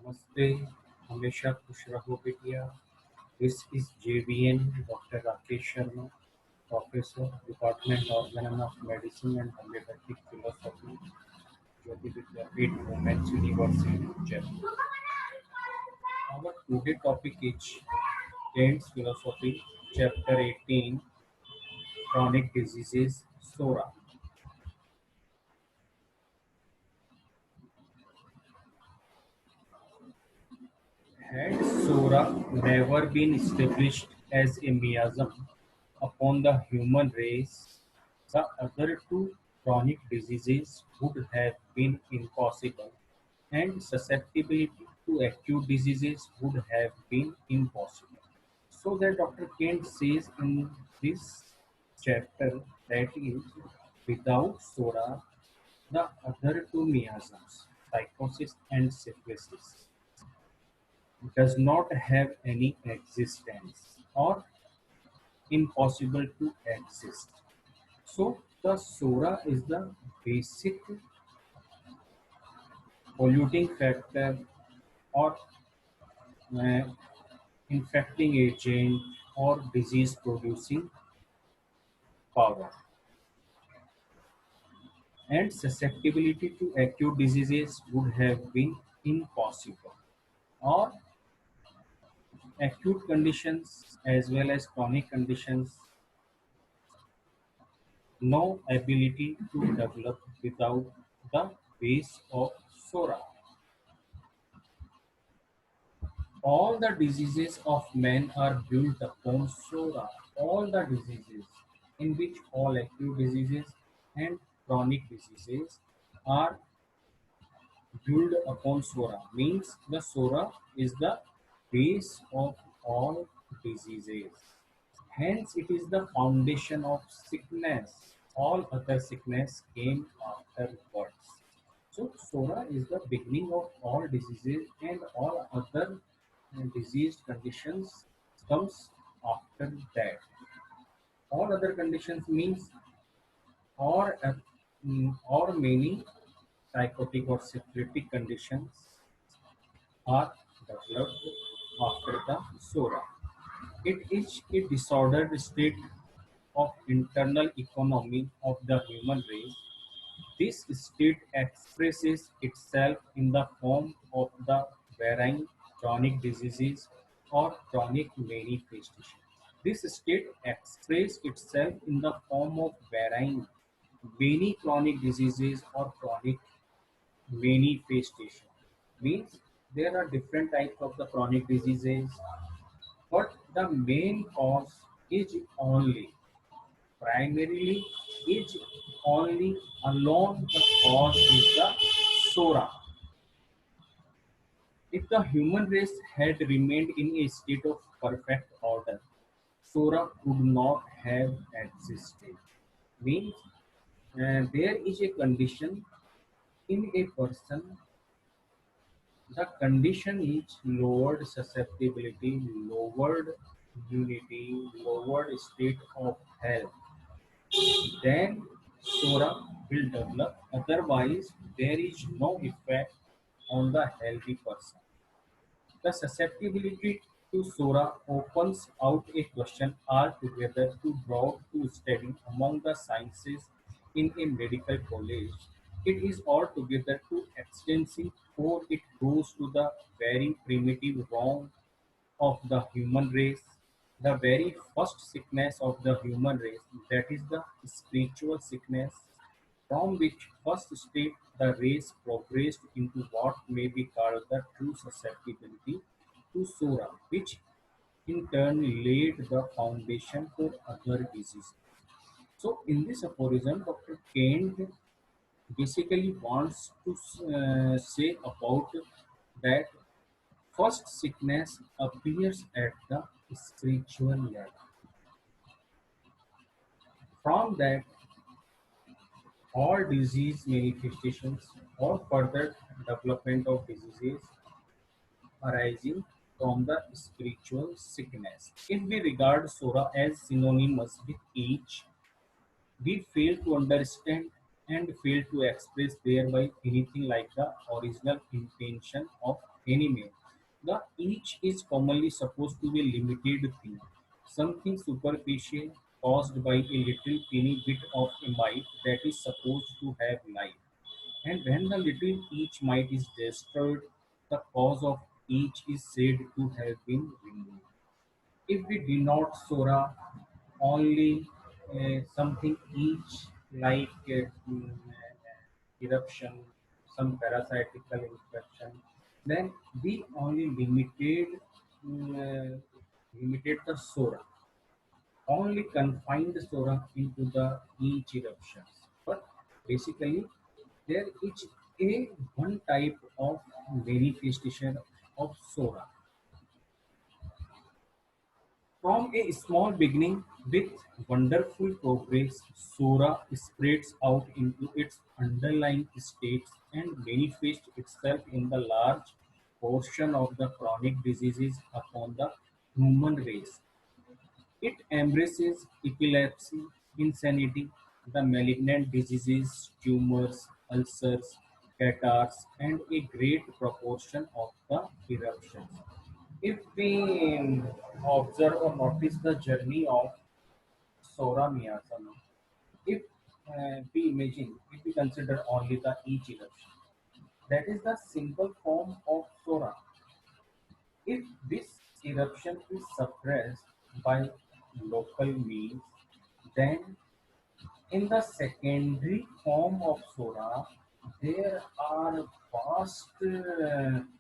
नमस्ते, हमेशा खुश रहो बिटिया। This is JVN, Dr. Rakesh Sharma, Professor, Department Organon of Medicine and Homeopathic Philosophy, Jyoti Vidyapeeth Women's University, Jaipur. Our today topic is Kant's Philosophy, Chapter 18, Chronic Diseases, SORA. Had SORA never been established as a miasm upon the human race, the other two chronic diseases would have been impossible, and susceptibility to acute diseases would have been impossible. So that Dr. Kent says in this chapter that is, without SORA, the other two miasms, psychosis and syphilis, does not have any existence or impossible to exist. So the SORA is the basic polluting factor or uh, infecting agent or disease producing power, and susceptibility to acute diseases would have been impossible, or acute conditions as well as chronic conditions, no ability to develop without the base of SORA. All the diseases of men are built upon SORA. All the diseases, in which all acute diseases and chronic diseases are built upon SORA, means the SORA is the base of all diseases. Hence, it is the foundation of sickness. All other sickness came afterwards. So, SORA is the beginning of all diseases, and all other diseased conditions comes after that. All other conditions means or many psychotic or syphilitic conditions are developed after the SORA. It is a disordered state of internal economy of the human race. This state expresses itself in the form of the varying chronic diseases or chronic manifestations. This state expresses itself in the form of varying many chronic diseases or chronic manifestation. Means there are different types of the chronic diseases, but the main cause is only primarily is only alone the cause is the SORA. If the human race had remained in a state of perfect order, SORA would not have existed. Means there is a condition in a person. The condition is lowered susceptibility, lowered immunity, lowered state of health. Then SORA will develop. Otherwise, there is no effect on the healthy person. The susceptibility to SORA opens out a question altogether too broad to study among the sciences in a medical college. It is altogether too extensive, for it goes to the very primitive wrong of the human race, the very first sickness of the human race, that is the spiritual sickness, from which first state the race progressed into what may be called the true susceptibility to SORA, which in turn laid the foundation for other diseases. So, in this aphorism, Dr. Kent basically wants to say about that first sickness appears at the spiritual level. From that, all disease manifestations or further development of diseases arising from the spiritual sickness. If we regard SORA as synonymous with each, we fail to understand and fail to express thereby anything like the original intention of anime. The each is commonly supposed to be a limited thing, something superficial caused by a little teeny bit of a mite that is supposed to have life. And when the little each mite is destroyed, the cause of each is said to have been removed. If we denote Sora only something each like eruption, some parasitical infection, then we only limited the Sora, only confined the Sora into the each eruptions. But basically, there is a one type of manifestation of Sora. From a small beginning with wonderful progress, Sora spreads out into its underlying states and manifests itself in the large portion of the chronic diseases upon the human race. It embraces epilepsy, insanity, the malignant diseases, tumors, ulcers, catarrhs, and a great proportion of the eruptions. If we observe or notice the journey of Sora Miyazaki, if we imagine, if we consider only the each eruption, that is the simple form of Sora. If this eruption is suppressed by local means, then in the secondary form of Sora, there are vast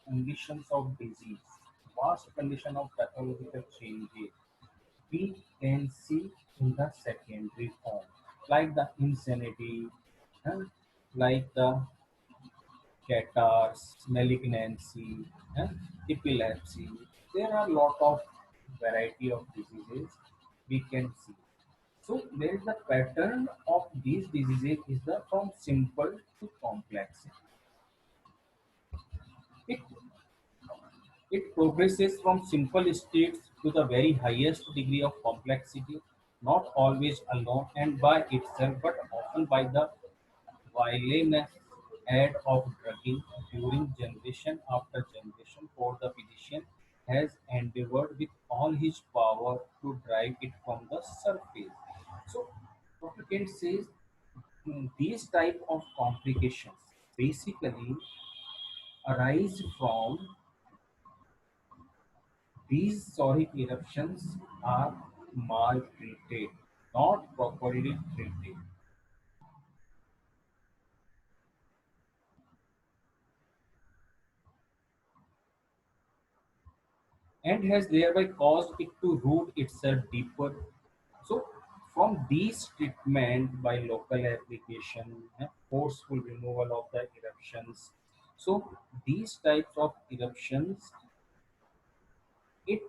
conditions of disease, vast condition of pathological changes we can see in the secondary form, like the insanity, uh, like the catarrhs, malignancy, uh, epilepsy. There are a lot of variety of diseases we can see. So there is the pattern of these diseases is the from simple to complex. It It progresses from simple states to the very highest degree of complexity, not always alone and by itself, but often by the villainous aid of drugging during generation after generation, for the physician has endeavored with all his power to drive it from the surface. So, Dr. Kent says these type of complications basically arise from these solid eruptions are maltreated, not properly treated, and has thereby caused it to root itself deeper. So, from these treatment by local application, forceful removal of the eruptions. So, these types of eruptions, it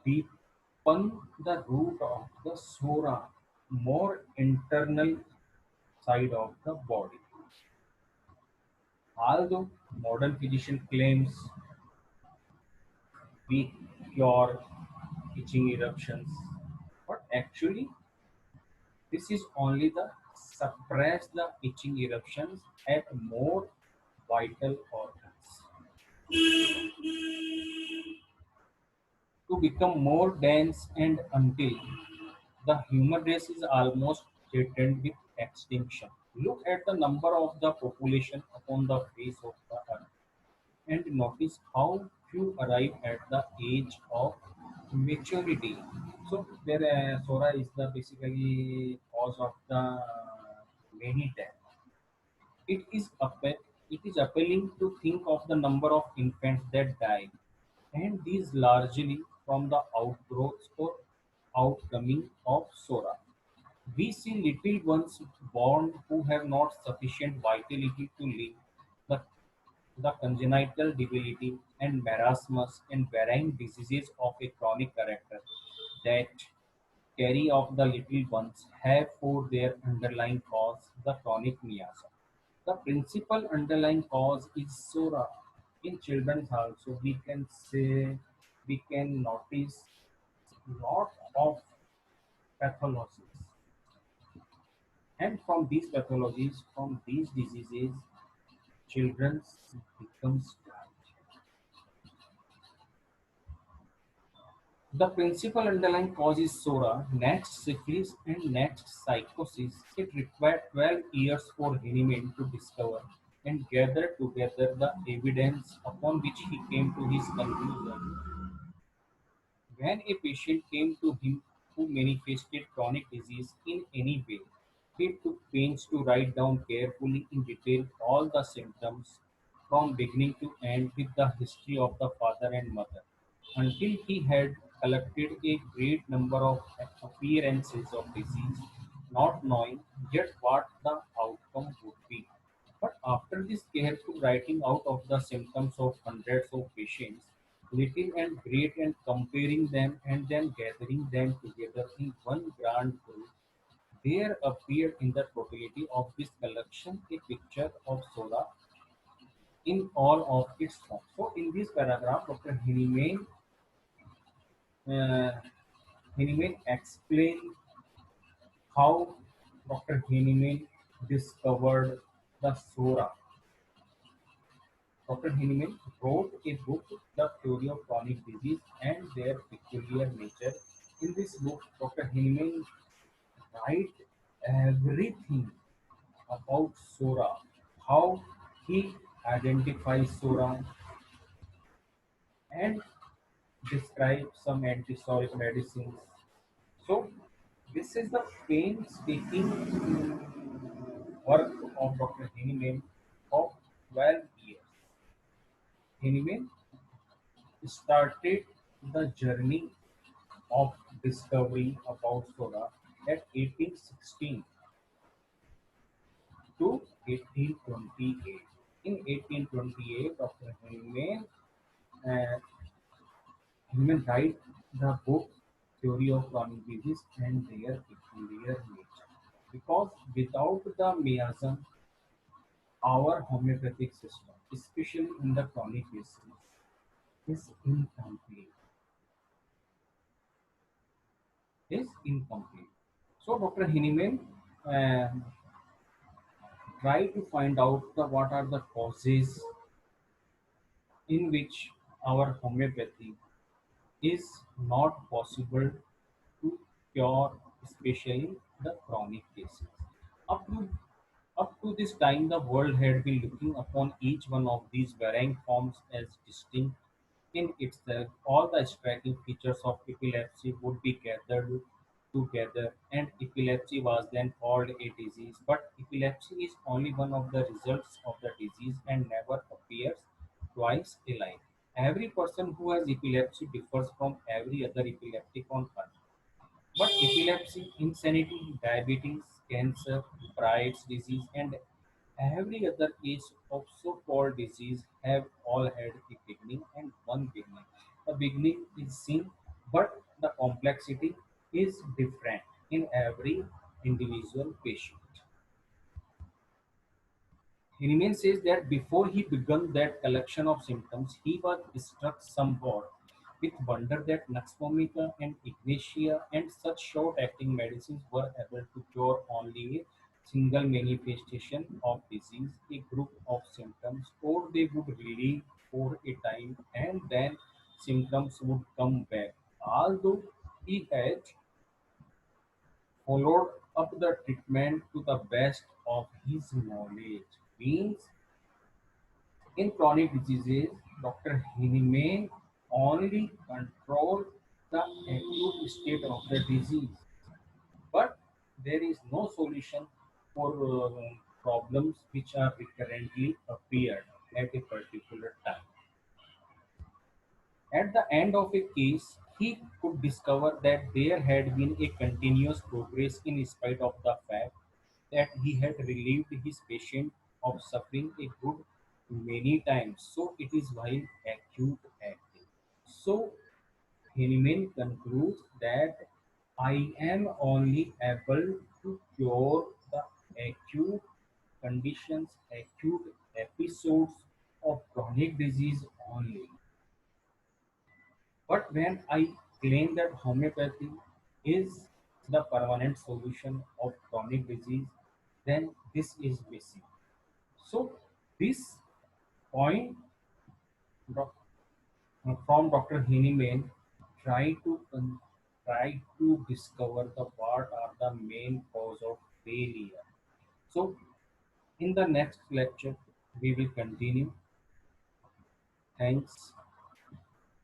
deepen the root of the sora, more internal side of the body. Although modern physician claims we cure itching eruptions, but actually this is only the suppress the itching eruptions at more vital organs to become more dense and until the human race is almost threatened with extinction. Look at the number of the population upon the face of the earth and notice how few arrive at the age of maturity. So there, Sora is the basically cause of the many deaths. It is it is appealing to think of the number of infants that die, and these largely from the outgrowths or outcoming of Sora. We see little ones born who have not sufficient vitality to live. The the congenital debility and marasmus and varying diseases of a chronic character that carry off the little ones have for their underlying cause the chronic miasm. The principal underlying cause is sora. In children also, we can say we can notice lot of pathologies, and from these pathologies, from these diseases, children becomes dry. The principal underlying cause is SORA, next syphilis, and next psychosis. It required 12 years for Hahnemann to discover and gather together the evidence upon which he came to his conclusion. When a patient came to him who manifested chronic disease in any way, he took pains to write down carefully in detail all the symptoms from beginning to end with the history of the father and mother, until he had collected a great number of appearances of disease, not knowing yet what the outcome would be. But after this careful writing out of the symptoms of hundreds of patients, little and great, and comparing them and then gathering them together in one grand group, there appeared in the totality of this collection a picture of Sola in all of its forms. So, in this paragraph, Dr. Uh, Hahnemann explained how Dr. Hahnemann discovered the Sora. Dr. Hahnemann wrote a book, The Theory of Chronic Disease and Their Peculiar Nature. In this book, Dr. Hahnemann writes everything about Sora, how he identifies Sora, and describes some antisoric medicines. So, this is the painstaking work of Dr. Hahnemann of 12 years. Hahnemann started the journey of discovery about soda at 1816 to 1828. In 1828, Dr. Uh, Heyman wrote the book Theory of Chronic Disease and Their Peculiar Nature. Because without the miasm, our homeopathic system, especially in the chronic disease, is incomplete. Is incomplete. So Dr. Hahnemann uh, try to find out what are the causes in which our homeopathy is not possible to cure, especially the chronic cases. Up to up to this time, the world had been looking upon each one of these varying forms as distinct in itself. All the striking features of epilepsy would be gathered together, and epilepsy was then called a disease. But epilepsy is only one of the results of the disease and never appears twice alike. Every person who has epilepsy differs from every other epileptic on earth. But epilepsy, insanity, diabetes, cancer, Bright's disease, and every other case of so-called disease have all had a beginning and one beginning. The beginning is seen, but the complexity is different in every individual patient. Heyman says that before he began that collection of symptoms, he was struck somewhat with wonder that Nux vomica and Ignatia and such short-acting medicines were able to cure only a single manifestation of disease, a group of symptoms, or they would relieve for a time and then symptoms would come back. Although he had followed up the treatment to the best of his knowledge, means in chronic diseases, Doctor Hahnemann only controls the acute state of the disease, but there is no solution for problems which are recurrently appeared at a particular time. At the end of a case, he could discover that there had been a continuous progress in spite of the fact that he had relieved his patient of suffering a good many times. So it is while acute acting. So Hahnemann concludes that I am only able to cure the acute conditions, acute episodes of chronic disease only. But when I claim that homeopathy is the permanent solution of chronic disease, then this is missing. So, this point from Dr. Hahnemann try to try to discover the what are the main cause of failure. So in the next lecture we will continue. Thanks.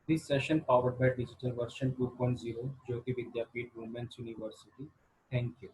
This session powered by Digital Version 2.0, Jyoti Vidyapeeth Women's University. Thank you.